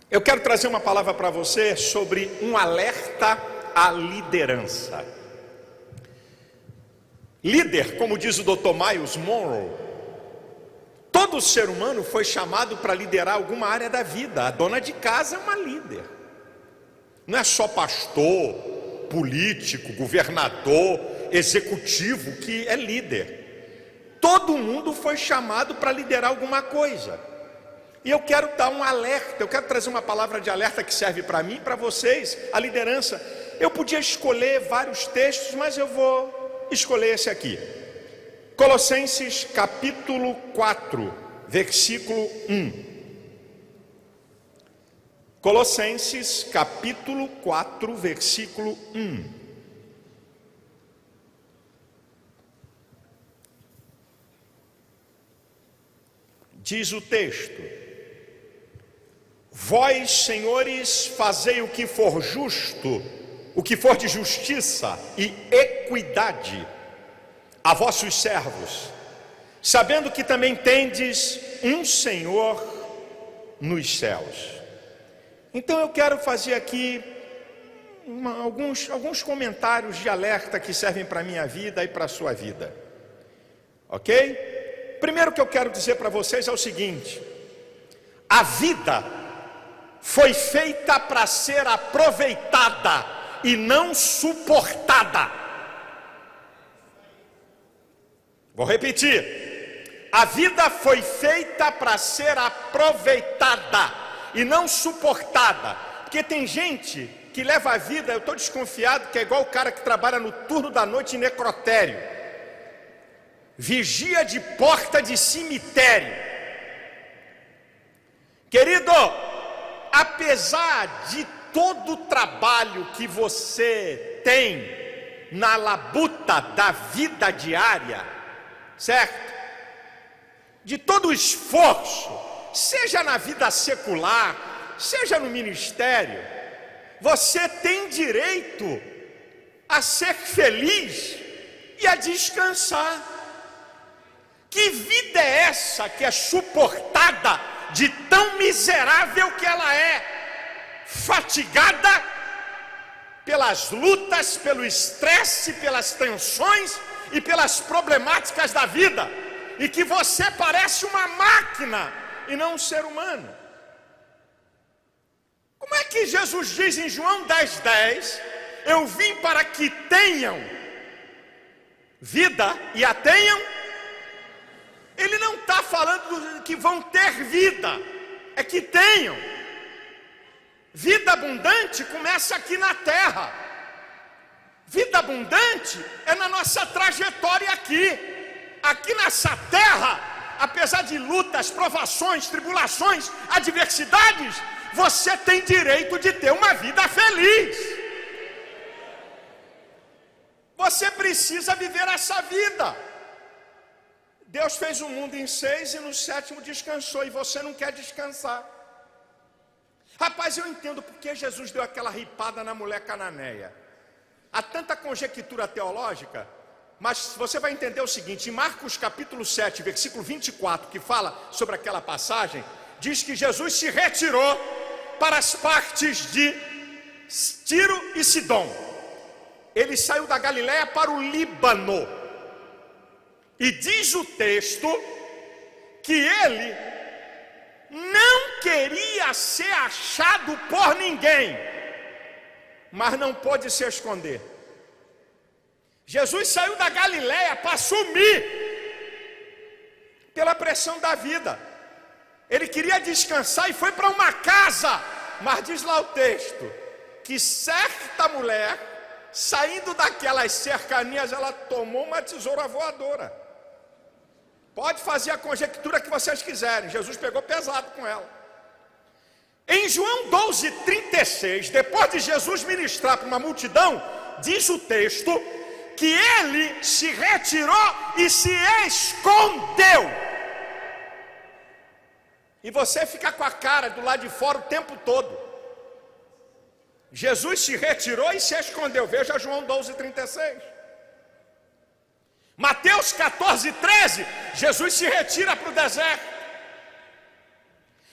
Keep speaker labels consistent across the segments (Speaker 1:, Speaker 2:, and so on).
Speaker 1: Eu quero trazer uma palavra para você sobre um alerta à liderança. Líder, como diz o Dr. Miles Monroe, todo ser humano foi chamado para liderar alguma área da vida. A dona de casa é uma líder. Não é só pastor, político, governador, executivo que é líder. Todo mundo foi chamado para liderar alguma coisa. E eu quero dar um alerta, eu quero trazer uma palavra de alerta que serve para mim e para vocês, a liderança. Eu podia escolher vários textos, mas eu vou escolher esse aqui. Colossenses capítulo 4, versículo 1. Colossenses capítulo 4, versículo 1. Diz o texto: vós, senhores, fazei o que for justo, o que for de justiça e equidade a vossos servos, sabendo que também tendes um Senhor nos céus. Então eu quero fazer aqui alguns comentários de alerta que servem para a minha vida e para a sua vida, ok? Primeiro que eu quero dizer para vocês é o seguinte: a vida foi feita para ser aproveitada e não suportada. Vou repetir: a vida foi feita para ser aproveitada e não suportada. Porque tem gente que leva a vida, eu estou desconfiado que é igual o cara que trabalha no turno da noite em necrotério, vigia de porta de cemitério. Querido, apesar de todo o trabalho que você tem na labuta da vida diária, certo? De todo o esforço, seja na vida secular, seja no ministério, você tem direito a ser feliz e a descansar. Que vida é essa que é suportada de tão miserável que ela é, fatigada pelas lutas, pelo estresse, pelas tensões e pelas problemáticas da vida, e que você parece uma máquina e não um ser humano? Como é que Jesus diz em João 10:10, eu vim para que tenham vida e a tenham? Ele não está falando que vão ter vida, é que tenham. Vida abundante começa aqui na terra. Vida abundante é na nossa trajetória aqui. Aqui nessa terra, apesar de lutas, provações, tribulações, adversidades, você tem direito de ter uma vida feliz. Você precisa viver essa vida. Deus fez o mundo em 6 e no 7º descansou, e você não quer descansar. Rapaz, eu entendo porque Jesus deu aquela ripada na mulher cananeia. Há tanta conjectura teológica, mas você vai entender o seguinte: em Marcos capítulo 7, versículo 24, que fala sobre aquela passagem, diz que Jesus se retirou para as partes de Tiro e Sidom. Ele saiu da Galiléia para o Líbano. E diz o texto que ele não queria ser achado por ninguém, mas não pôde se esconder. Jesus saiu da Galiléia para sumir pela pressão da vida. Ele queria descansar e foi para uma casa, mas diz lá o texto que certa mulher, saindo daquelas cercanias, ela tomou uma tesoura voadora. Pode fazer a conjectura que vocês quiserem, Jesus pegou pesado com ela. Em João 12:36, depois de Jesus ministrar para uma multidão, diz o texto que ele se retirou e se escondeu. E você fica com a cara do lado de fora o tempo todo. Jesus se retirou e se escondeu. Veja João 12:36. Mateus 14:13, Jesus se retira para o deserto.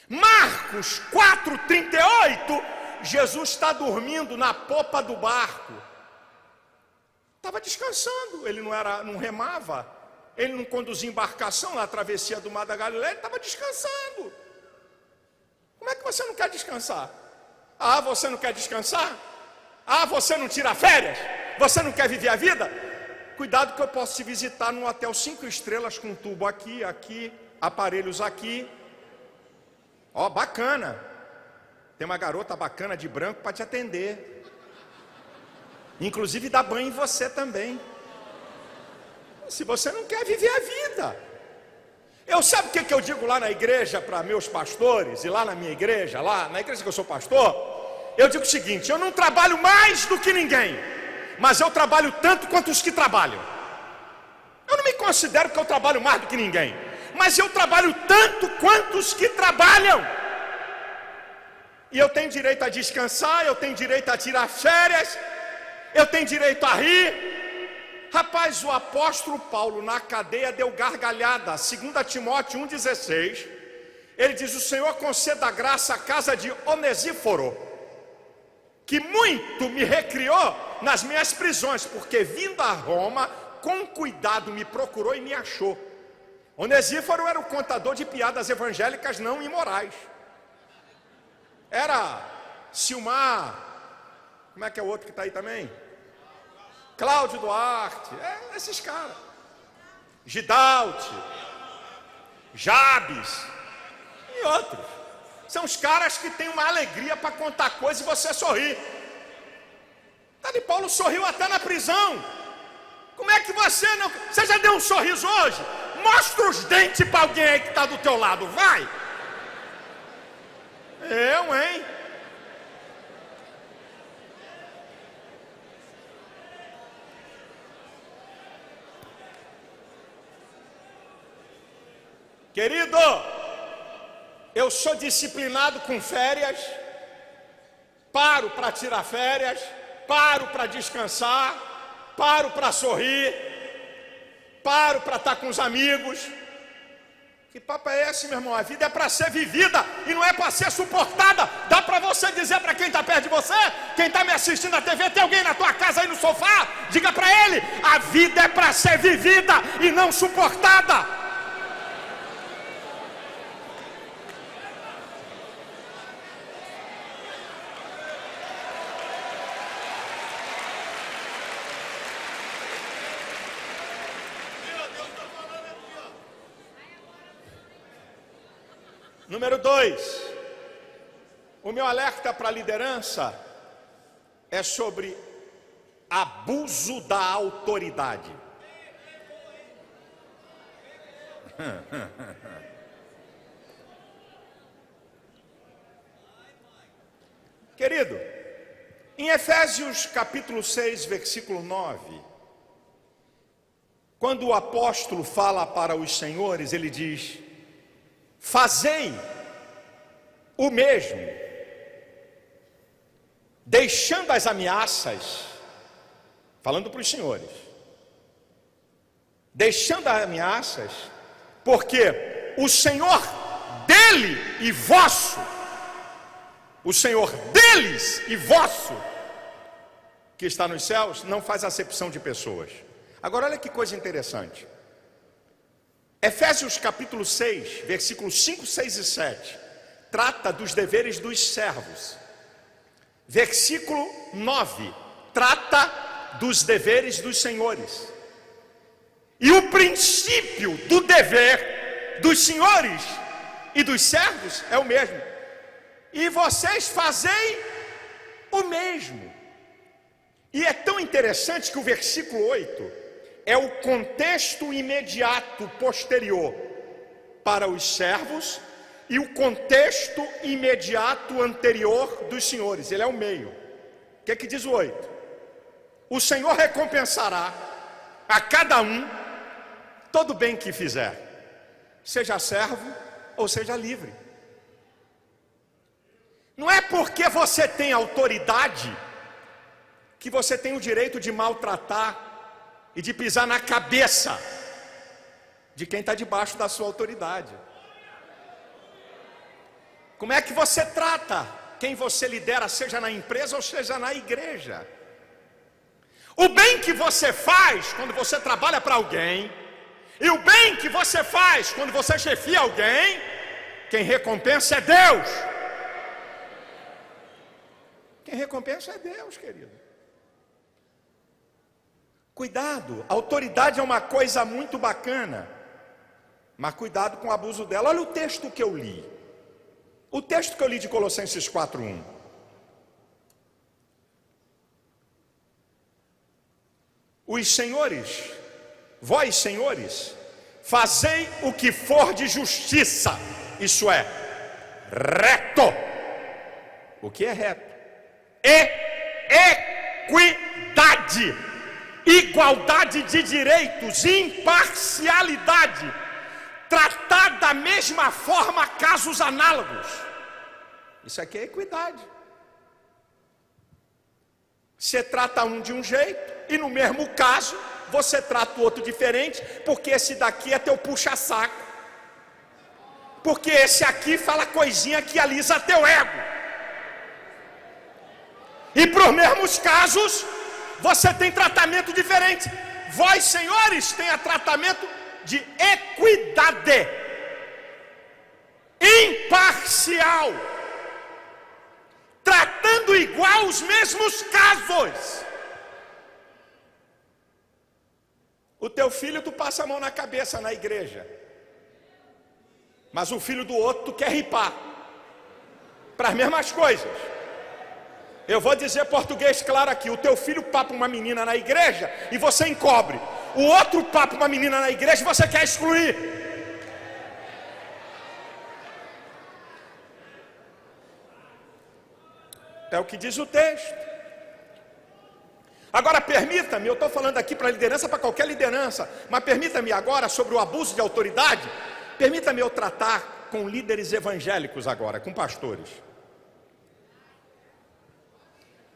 Speaker 1: Marcos 4:38, Jesus está dormindo na popa do barco. Estava descansando, ele não remava, ele não conduzia embarcação na travessia do Mar da Galileia, ele estava descansando. Como é que você não quer descansar? Ah, você não quer descansar? Ah, você não tira férias? Você não quer viver a vida? Cuidado que eu posso te visitar num hotel 5 estrelas com tubo aqui, aparelhos aqui. Ó, bacana. Tem uma garota bacana de branco para te atender. Inclusive dá banho em você também. Se você não quer viver a vida. Eu sabe o que eu digo lá na igreja para meus pastores, e lá na minha igreja, lá na igreja que eu sou pastor, eu digo o seguinte: eu não trabalho mais do que ninguém, mas eu trabalho tanto quanto os que trabalham. Eu não me considero que eu trabalho mais do que ninguém, mas eu trabalho tanto quanto os que trabalham. E eu tenho direito a descansar, eu tenho direito a tirar férias, eu tenho direito a rir. Rapaz, o apóstolo Paulo na cadeia deu gargalhada. 2 Timóteo 1,16, ele diz: o Senhor conceda graça à casa de Onesíforo, que muito me recriou nas minhas prisões, porque vindo a Roma, com cuidado me procurou e me achou. Onesíforo era o contador de piadas evangélicas não imorais. Era Silmar, como é que é o outro que está aí também? Cláudio Duarte, esses caras. Gidalte, Jabes e outros. São os caras que têm uma alegria para contar coisas e você sorrir. Dani Paulo sorriu até na prisão. Como é que você não... Você já deu um sorriso hoje? Mostra os dentes para alguém aí que está do teu lado, vai! Eu, hein? Querido, eu sou disciplinado com férias, paro para tirar férias, paro para descansar, paro para sorrir, paro para estar com os amigos. Que papo é esse, meu irmão? A vida é para ser vivida e não é para ser suportada. Dá para você dizer para quem está perto de você, quem está me assistindo na TV, tem alguém na tua casa aí no sofá? Diga para ele: a vida é para ser vivida e não suportada. Número 2, o meu alerta para a liderança é sobre abuso da autoridade. Querido, em Efésios capítulo 6, versículo 9, quando o apóstolo fala para os senhores, ele diz: fazei o mesmo, deixando as ameaças, falando para os senhores, deixando as ameaças, porque o Senhor dele e vosso, o Senhor deles e vosso, que está nos céus, não faz acepção de pessoas. Agora olha que coisa interessante. Efésios capítulo 6, versículos 5, 6 e 7, trata dos deveres dos servos. Versículo 9, trata dos deveres dos senhores. E o princípio do dever dos senhores e dos servos é o mesmo. E vocês fazem o mesmo. E é tão interessante que o versículo 8 é o contexto imediato posterior para os servos e o contexto imediato anterior dos senhores. Ele é o meio. O que é que diz o 8? O Senhor recompensará a cada um todo o bem que fizer, seja servo ou seja livre. Não é porque você tem autoridade que você tem o direito de maltratar e de pisar na cabeça de quem está debaixo da sua autoridade. Como é que você trata quem você lidera, seja na empresa ou seja na igreja? O bem que você faz quando você trabalha para alguém, e o bem que você faz quando você chefia alguém, quem recompensa é Deus. Quem recompensa é Deus, querido. Cuidado, a autoridade é uma coisa muito bacana, mas cuidado com o abuso dela. Olha o texto que eu li. O texto que eu li de Colossenses 4:1. Os senhores, vós senhores, fazei o que for de justiça, isso é, reto. O que é reto? Equidade, igualdade de direitos, imparcialidade, tratar da mesma forma casos análogos. Isso aqui é equidade. Você trata um de um jeito e no mesmo caso você trata o outro diferente, porque esse daqui é teu puxa-saco, porque esse aqui fala coisinha que alisa teu ego. E para os mesmos casos você tem tratamento diferente. Vós, senhores, tenha tratamento de equidade, imparcial, tratando igual os mesmos casos. O teu filho tu passa a mão na cabeça na igreja, mas o filho do outro tu quer ripar para as mesmas coisas. Eu vou dizer português claro aqui: o teu filho papa uma menina na igreja e você encobre, o outro papa uma menina na igreja e você quer excluir. É o que diz o texto. Agora permita-me, eu estou falando aqui para liderança, para qualquer liderança, mas permita-me agora sobre o abuso de autoridade, permita-me eu tratar com líderes evangélicos agora, com pastores.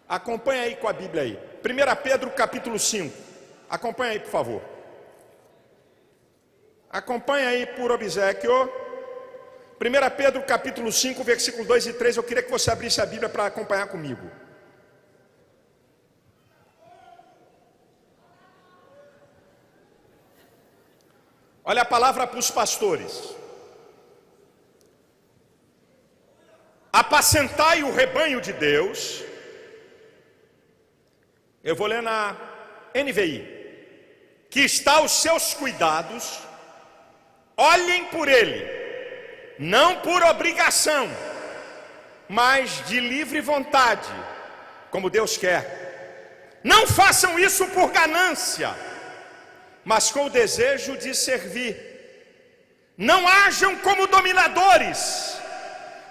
Speaker 1: Acompanha aí com a Bíblia aí, 1 Pedro capítulo 5, acompanha aí por favor. Acompanha aí por obséquio. 1 Pedro capítulo 5, versículo 2 e 3, eu queria que você abrisse a Bíblia para acompanhar comigo. Olha a palavra para os pastores: apacentai o rebanho de Deus. Eu vou ler na NVI: que está aos seus cuidados, olhem por ele, não por obrigação, mas de livre vontade, como Deus quer. Não façam isso por ganância, mas com o desejo de servir. Não hajam como dominadores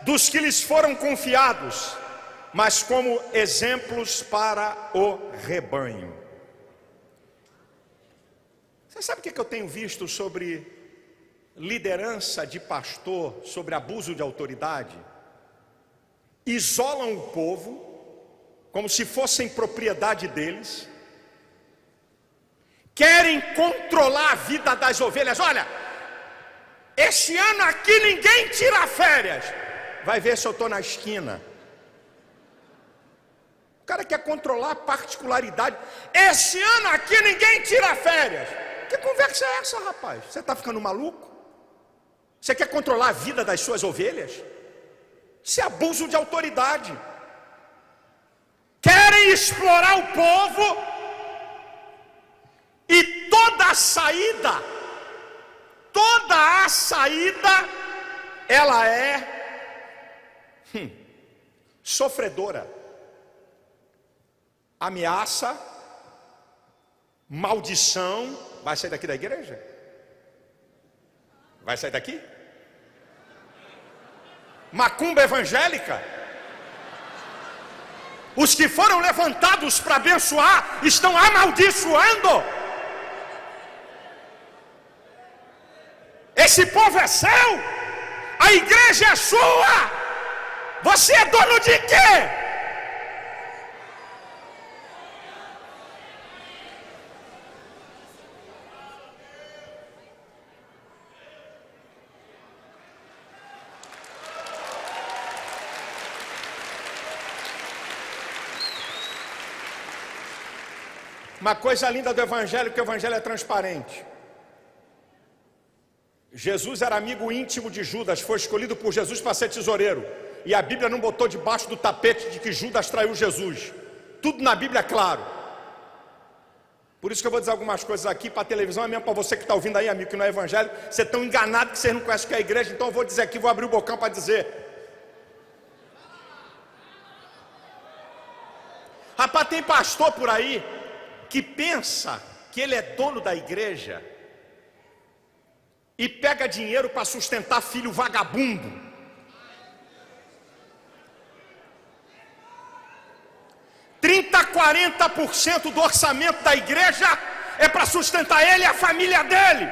Speaker 1: dos que lhes foram confiados, mas como exemplos para o rebanho. Você sabe o que eu tenho visto sobre liderança de pastor, sobre abuso de autoridade? Isolam o povo como se fossem propriedade deles, querem controlar a vida das ovelhas. Olha, este ano aqui ninguém tira férias, vai ver se eu estou na esquina. O cara quer controlar a particularidade. Esse ano aqui ninguém tira férias. Que conversa é essa, rapaz? Você está ficando maluco? Você quer controlar a vida das suas ovelhas? Isso é abuso de autoridade. Querem explorar o povo, e toda a saída, ela é sofredora. Ameaça, maldição. Vai sair daqui da igreja? Vai sair daqui? Macumba evangélica. Os que foram levantados para abençoar estão amaldiçoando. Esse povo é seu, a igreja é sua. Você é dono de quê? Uma coisa linda do Evangelho, que o Evangelho é transparente. Jesus era amigo íntimo de Judas, foi escolhido por Jesus para ser tesoureiro. E a Bíblia não botou debaixo do tapete de que Judas traiu Jesus. Tudo na Bíblia é claro. Por isso que eu vou dizer algumas coisas aqui para a televisão, é mesmo para você que está ouvindo aí, amigo, que não é Evangelho. Você é tão enganado que você não conhece o que é a igreja, então eu vou dizer aqui, vou abrir o bocão para dizer. Rapaz, tem pastor por aí que pensa que ele é dono da igreja e pega dinheiro para sustentar filho vagabundo. 30-40% do orçamento da igreja é para sustentar ele e a família dele.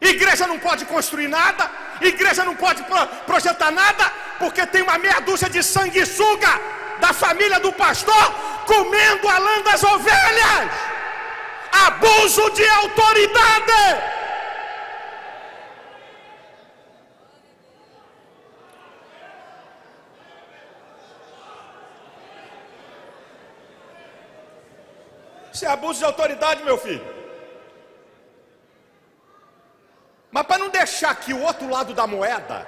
Speaker 1: Igreja não pode construir nada, igreja não pode projetar nada, porque tem uma meia dúzia de sanguessuga da família do pastor comendo a lã das ovelhas. Abuso de autoridade. Isso é abuso de autoridade, meu filho. Mas para não deixar aqui o outro lado da moeda,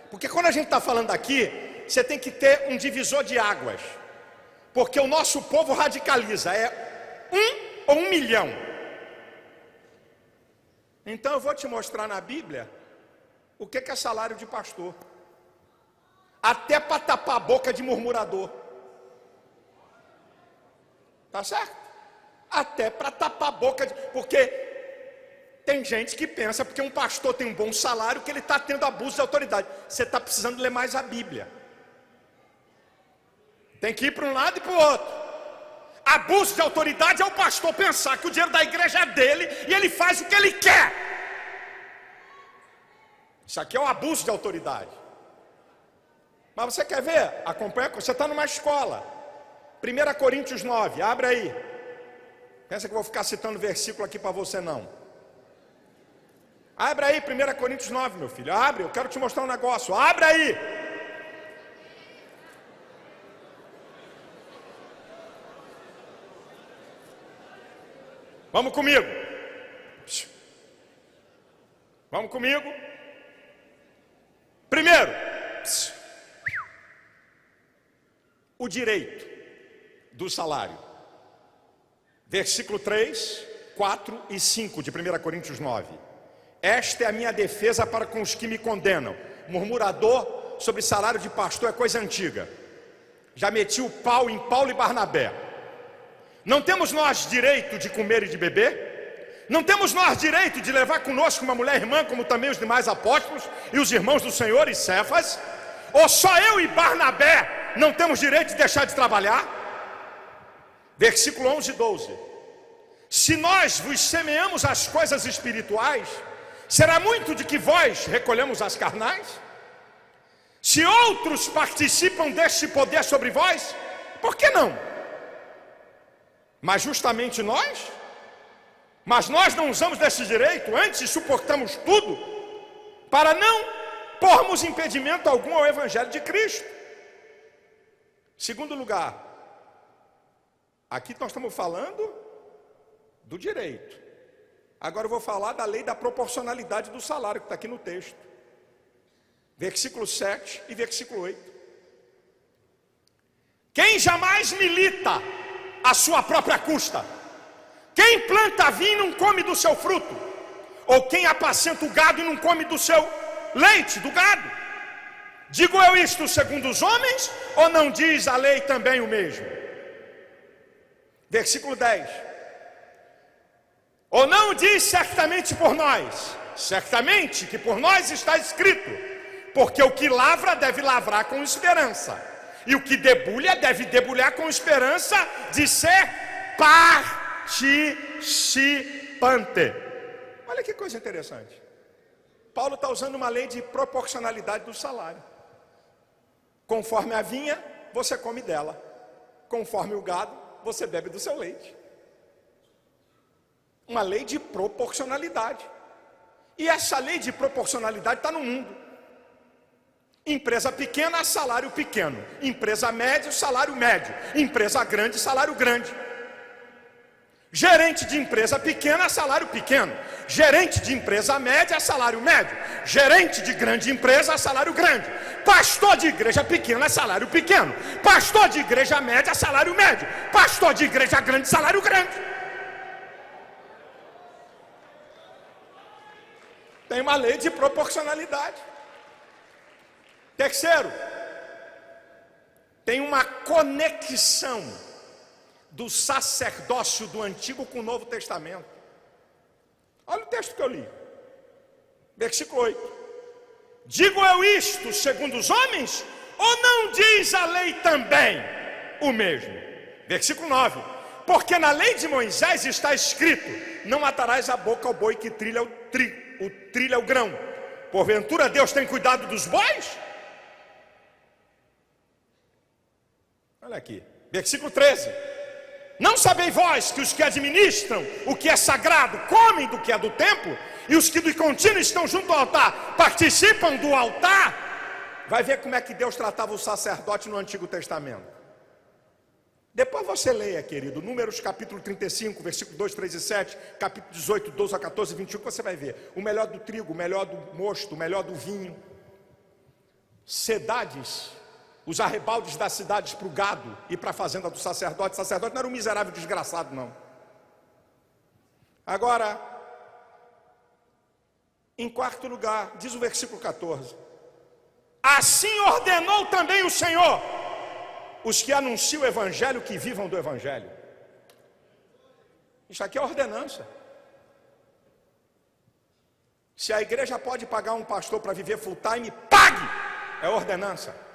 Speaker 1: porque quando a gente está falando aqui, você tem que ter um divisor de águas, porque o nosso povo radicaliza, é 1 ou 1 milhão. Então eu vou te mostrar na Bíblia o que é salário de pastor, até para tapar a boca de murmurador. Tá certo? Até para tapar a boca, porque tem gente que pensa, porque um pastor tem um bom salário, que ele está tendo abuso de autoridade. Você está precisando ler mais a Bíblia. Tem que ir para um lado e para o outro. Abuso de autoridade é o pastor pensar que o dinheiro da igreja é dele e ele faz o que ele quer. Isso aqui é um abuso de autoridade. Mas você quer ver? Acompanha, você está numa escola. 1 Coríntios 9, abre aí. Pensa que eu vou ficar citando versículo aqui para você não. Abre aí 1 Coríntios 9, meu filho. Abre, eu quero te mostrar um negócio. Abre aí. Vamos comigo. Vamos comigo. Primeiro, o direito do salário. Versículo 3, 4 e 5 de 1 Coríntios 9. Esta é a minha defesa para com os que me condenam. Murmurador sobre salário de pastor é coisa antiga. Já meti o pau em Paulo e Barnabé. Não temos nós direito de comer e de beber? Não temos nós direito de levar conosco uma mulher irmã, como também os demais apóstolos e os irmãos do Senhor e Cefas? Ou só eu e Barnabé não temos direito de deixar de trabalhar? Versículo 11 e 12. Se nós vos semeamos as coisas espirituais, será muito de que vós recolhemos as carnais? Se outros participam deste poder sobre vós, por que não? Mas justamente nós? Mas nós não usamos desse direito, antes suportamos tudo, para não pormos impedimento algum ao Evangelho de Cristo. Segundo lugar, aqui nós estamos falando do direito. Agora eu vou falar da lei da proporcionalidade do salário, que está aqui no texto. Versículo 7 e versículo 8. Quem jamais milita à sua própria custa? Quem planta vinho não come do seu fruto? Ou quem apacenta o gado e não come do seu leite, do gado? Digo eu isto segundo os homens, ou não diz a lei também o mesmo? Versículo 10. Ou não diz certamente por nós? Certamente que por nós está escrito, porque o que lavra deve lavrar com esperança, e o que debulha deve debulhar com esperança de ser participante. Olha que coisa interessante. Paulo está usando uma lei de proporcionalidade do salário. Conforme a vinha, você come dela. Conforme o gado, você bebe do seu leite. Uma lei de proporcionalidade. E essa lei de proporcionalidade está no mundo. Empresa pequena, salário pequeno. Empresa média, salário médio. Empresa grande, salário grande. Gerente de empresa pequena, salário pequeno. Gerente de empresa média, salário médio. Gerente de grande empresa, salário grande. Pastor de igreja pequena, salário pequeno. Pastor de igreja média, salário médio. Pastor de igreja grande, salário grande. Tem uma lei de proporcionalidade. Terceiro, tem uma conexão do sacerdócio do Antigo com o Novo Testamento. Olha o texto que eu li, versículo 8. Digo eu isto segundo os homens, ou não diz a lei também o mesmo? Versículo 9. Porque na lei de Moisés está escrito: não atarás a boca ao boi que trilha o grão. Porventura Deus tem cuidado dos bois? Olha aqui, versículo 13. Não sabeis vós que os que administram o que é sagrado comem do que é do templo, e os que de contínuo estão junto ao altar participam do altar? Vai ver como é que Deus tratava o sacerdote no Antigo Testamento. Depois você leia, querido, Números capítulo 35, versículo 2, 3 e 7, capítulo 18, 12 a 14, 21, que você vai ver. O melhor do trigo, o melhor do mosto, o melhor do vinho. Cidades, os arrebaldes das cidades para o gado e para a fazenda do sacerdote. O sacerdote não era um miserável desgraçado, não. Agora, em quarto lugar, diz o versículo 14: assim ordenou também o Senhor os que anunciam o evangelho que vivam do evangelho. Isso aqui é ordenança. Se a igreja pode pagar um pastor para viver full time, pague! É ordenança.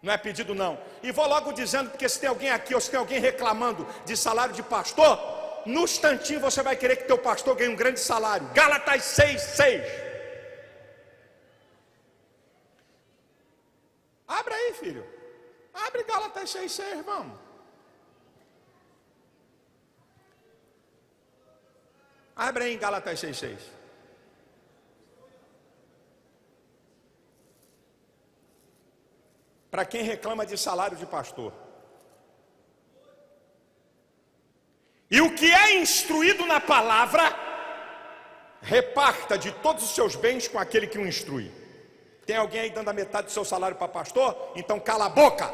Speaker 1: Não é pedido não. E vou logo dizendo, porque se tem alguém aqui ou se tem alguém reclamando de salário de pastor, no instantinho você vai querer que teu pastor ganhe um grande salário. Gálatas 6:6. Abre aí, filho. Abre Gálatas 6:6, vamos. Abre aí em Gálatas 6:6. Para quem reclama de salário de pastor. E o que é instruído na palavra, reparta de todos os seus bens com aquele que o instrui. Tem alguém aí dando a metade do seu salário para pastor? Então cala a boca.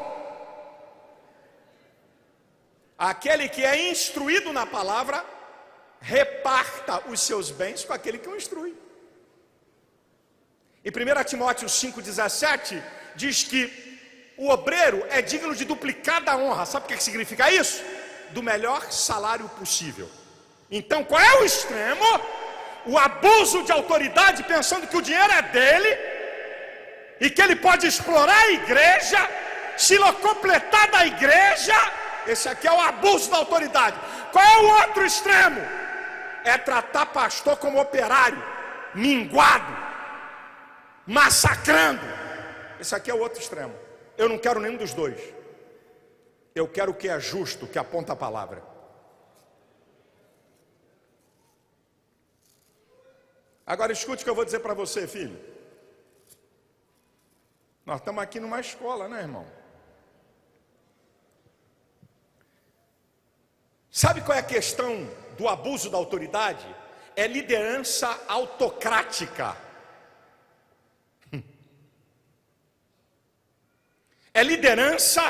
Speaker 1: Aquele que é instruído na palavra, reparta os seus bens com aquele que o instrui. Em 1 Timóteo 5,17 diz que o obreiro é digno de duplicada honra. Sabe o que significa isso? Do melhor salário possível. Então qual é o extremo? O abuso de autoridade, pensando que o dinheiro é dele e que ele pode explorar a igreja, se completar da igreja. Esse aqui é o abuso da autoridade. Qual é o outro extremo? É tratar pastor como operário, minguado, massacrando. Esse aqui é o outro extremo. Eu não quero nenhum dos dois. Eu quero o que é justo, que aponta a palavra. Agora escute o que eu vou dizer para você, filho. Nós estamos aqui numa escola, né, irmão? Sabe qual é a questão do abuso da autoridade? É liderança autocrática. É liderança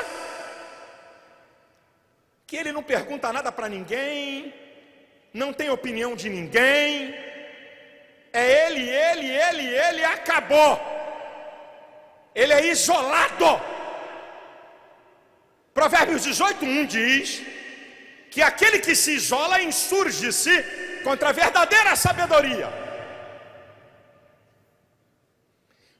Speaker 1: que ele não pergunta nada para ninguém, não tem opinião de ninguém, é ele, acabou. Ele é isolado. Provérbios 18:1 diz que aquele que se isola insurge-se contra a verdadeira sabedoria.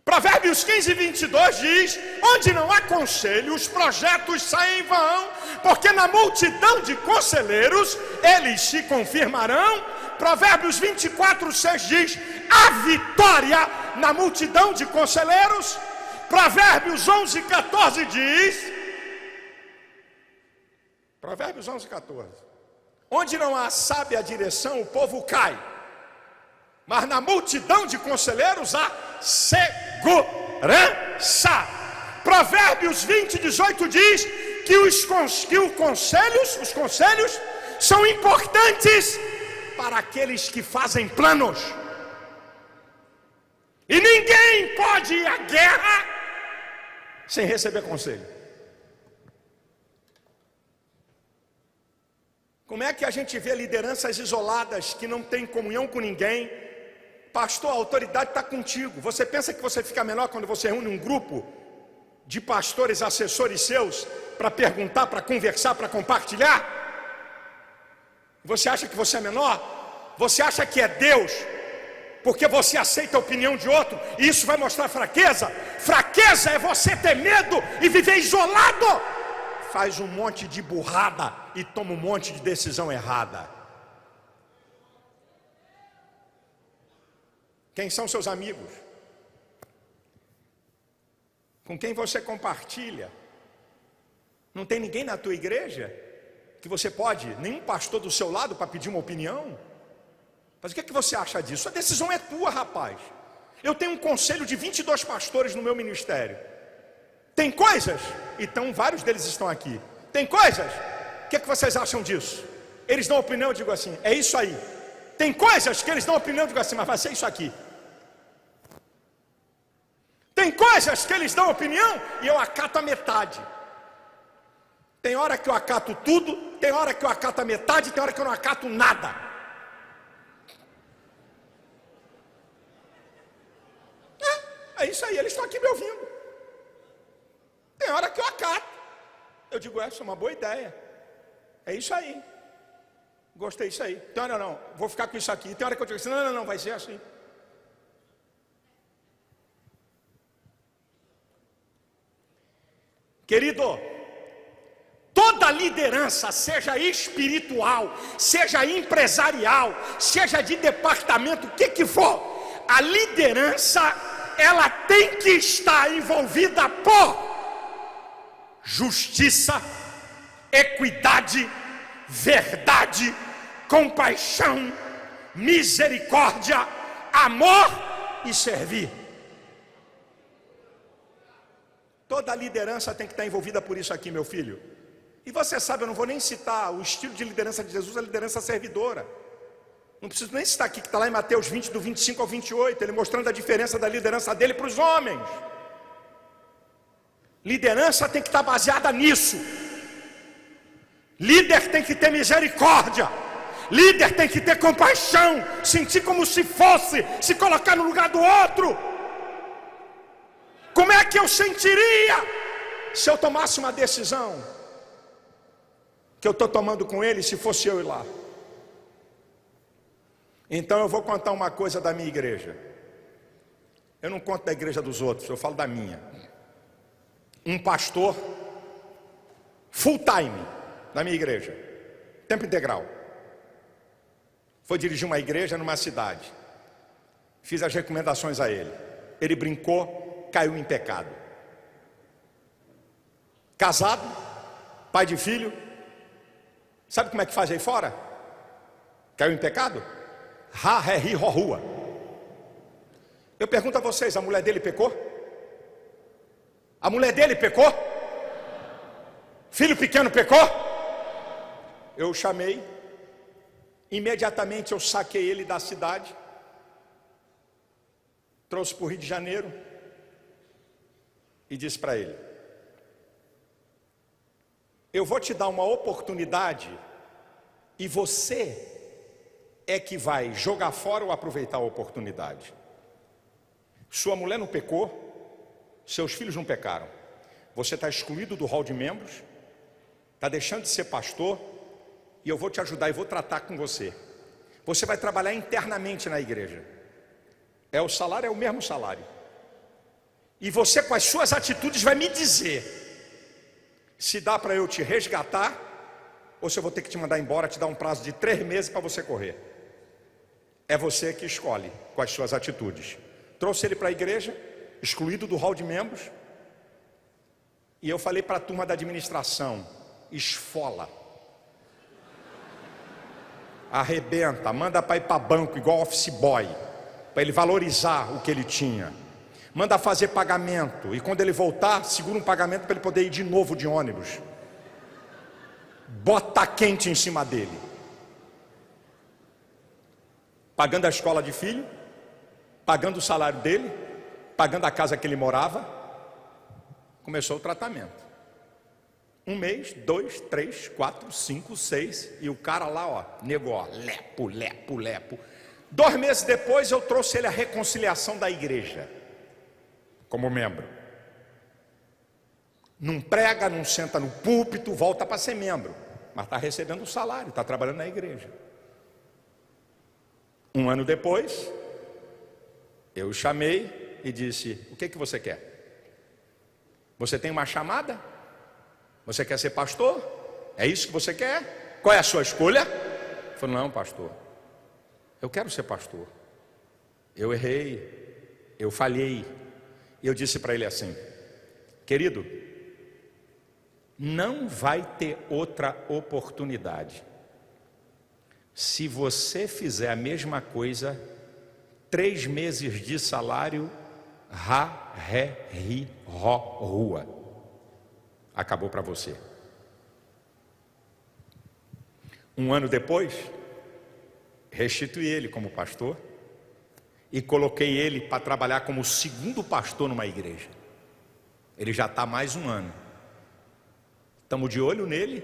Speaker 1: Provérbios 15:22 diz: onde não há conselho, os projetos saem em vão, porque na multidão de conselheiros eles se confirmarão. Provérbios 24:6 diz: a vitória na multidão de conselheiros. Provérbios 11:14 diz, Provérbios 11:14, onde não há sábia direção, o povo cai, mas na multidão de conselheiros há segurança. liderança. Provérbios 20:18 diz que os conselhos são importantes para aqueles que fazem planos. E ninguém pode ir à guerra sem receber conselho. Como é que a gente vê lideranças isoladas que não têm comunhão com ninguém? Pastor, a autoridade está contigo. Você pensa que você fica menor quando você reúne um grupo de pastores, assessores seus, para perguntar, para conversar, para compartilhar? Você acha que você é menor? Você acha que é Deus porque você aceita a opinião de outro e isso vai mostrar fraqueza? Fraqueza é você ter medo e viver isolado. Faz um monte de burrada e toma um monte de decisão errada. Quem são seus amigos? Com quem você compartilha? Não tem ninguém na tua igreja que você pode, nenhum pastor do seu lado para pedir uma opinião? Mas o que é que você acha disso? A decisão é tua, rapaz. Eu tenho um conselho de 22 pastores no meu ministério. Tem coisas, então vários deles estão aqui. Tem coisas, o que é que vocês acham disso? Eles dão opinião, eu digo assim, é isso aí. Tem coisas que eles dão opinião, eu digo assim, mas vai ser isso aqui. Tem coisas que eles dão opinião e eu acato a metade. Tem hora que eu acato tudo, tem hora que eu acato a metade, tem hora que eu não acato nada. É isso aí, eles estão aqui me ouvindo. Tem hora que eu acato. Eu digo, essa é uma boa ideia. É isso aí. Gostei disso aí. Tem hora não, vou ficar com isso aqui. Tem hora que eu digo assim, não, vai ser assim. Querido, toda liderança, seja espiritual, seja empresarial, seja de departamento, o que for, a liderança, ela tem que estar envolvida por justiça, equidade, verdade, compaixão, misericórdia, amor e servir. Toda liderança tem que estar envolvida por isso aqui, meu filho. E você sabe, eu não vou nem citar o estilo de liderança de Jesus, a liderança servidora. Não preciso nem citar aqui, que está lá em Mateus 20, do 25 ao 28, ele mostrando a diferença da liderança dele para os homens. Liderança tem que estar baseada nisso. Líder tem que ter misericórdia. Líder tem que ter compaixão, sentir como se fosse, se colocar no lugar do outro. Como é que eu sentiria se eu tomasse uma decisão que eu estou tomando com ele, se fosse eu ir lá? Então eu vou contar uma coisa da minha igreja. Eu não conto da igreja dos outros, eu falo da minha. Um pastor full time na minha igreja, tempo integral, foi dirigir uma igreja numa cidade. Fiz as recomendações a ele. Ele brincou, caiu em pecado. Casado, pai de filho. Sabe como é que faz aí fora? Caiu em pecado? Ha, ré, ri, ro, rua. Eu pergunto a vocês, a mulher dele pecou? A mulher dele pecou? Filho pequeno pecou? Eu o chamei. Imediatamente eu saquei ele da cidade. Trouxe para o Rio de Janeiro. E disse para ele: eu vou te dar uma oportunidade. E você é que vai jogar fora ou aproveitar a oportunidade. Sua mulher não pecou, seus filhos não pecaram. Você está excluído do hall de membros, está deixando de ser pastor, e eu vou te ajudar e vou tratar com você. Você vai trabalhar internamente na igreja. O salário é o mesmo salário. E você, com as suas atitudes, vai me dizer se dá para eu te resgatar ou se eu vou ter que te mandar embora, te dar um prazo de 3 meses para você correr. É você que escolhe com as suas atitudes. Trouxe ele para a igreja, excluído do hall de membros, e eu falei para a turma da administração: esfola, arrebenta, manda para ir para banco igual office boy, para ele valorizar o que ele tinha. Manda fazer pagamento. E quando ele voltar, segura um pagamento para ele poder ir de novo de ônibus. Bota quente em cima dele. Pagando a escola de filho, pagando o salário dele, pagando a casa que ele morava. Começou o tratamento. 1 mês, 2, 3, 4, 5, 6. E o cara lá, ó, negou, ó, lepo, lepo, lepo. 2 meses depois eu trouxe ele à reconciliação da igreja, como membro. Não prega, não senta no púlpito, volta para ser membro, mas está recebendo o salário, está trabalhando na igreja. 1 ano depois, eu o chamei e disse: o que você quer? Você tem uma chamada? Você quer ser pastor? É isso que você quer? Qual é a sua escolha? Ele falou: não, pastor, eu quero ser pastor. Eu errei, eu falhei. E eu disse para ele assim: querido, não vai ter outra oportunidade. Se você fizer a mesma coisa, 3 meses de salário, rá, ré, ri, ró, rua. Acabou para você. 1 ano depois, restituí ele como pastor e coloquei ele para trabalhar como segundo pastor numa igreja. Ele já está mais 1 ano. Estamos de olho nele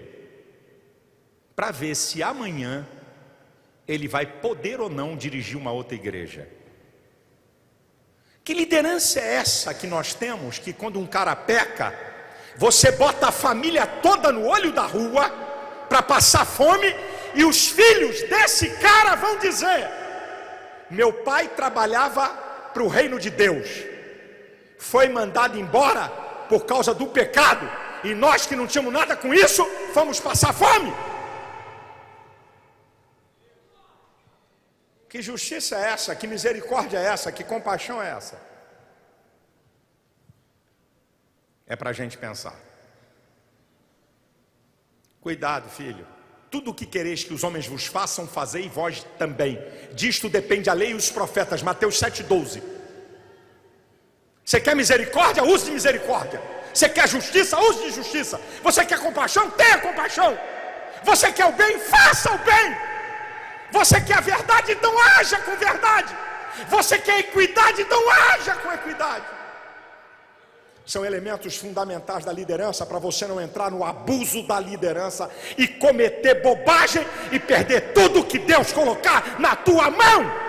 Speaker 1: para ver se amanhã ele vai poder ou não dirigir uma outra igreja. Que liderança é essa que nós temos, que quando um cara peca, você bota a família toda no olho da rua para passar fome, e os filhos desse cara vão dizer: meu pai trabalhava para o reino de Deus, foi mandado embora por causa do pecado, e nós que não tínhamos nada com isso, fomos passar fome. Que justiça é essa? Que misericórdia é essa? Que compaixão é essa? É para a gente pensar. Cuidado, filho. Tudo o que quereis que os homens vos façam, fazei vós também. Disto depende a lei e os profetas. Mateus 7,12. Você quer misericórdia? Use de misericórdia. Você quer justiça? Use de justiça. Você quer compaixão? Tenha compaixão. Você quer o bem? Faça o bem. Você quer a verdade? Então haja com verdade. Você quer equidade? Então haja com equidade. São elementos fundamentais da liderança para você não entrar no abuso da liderança e cometer bobagem e perder tudo que Deus colocar na tua mão.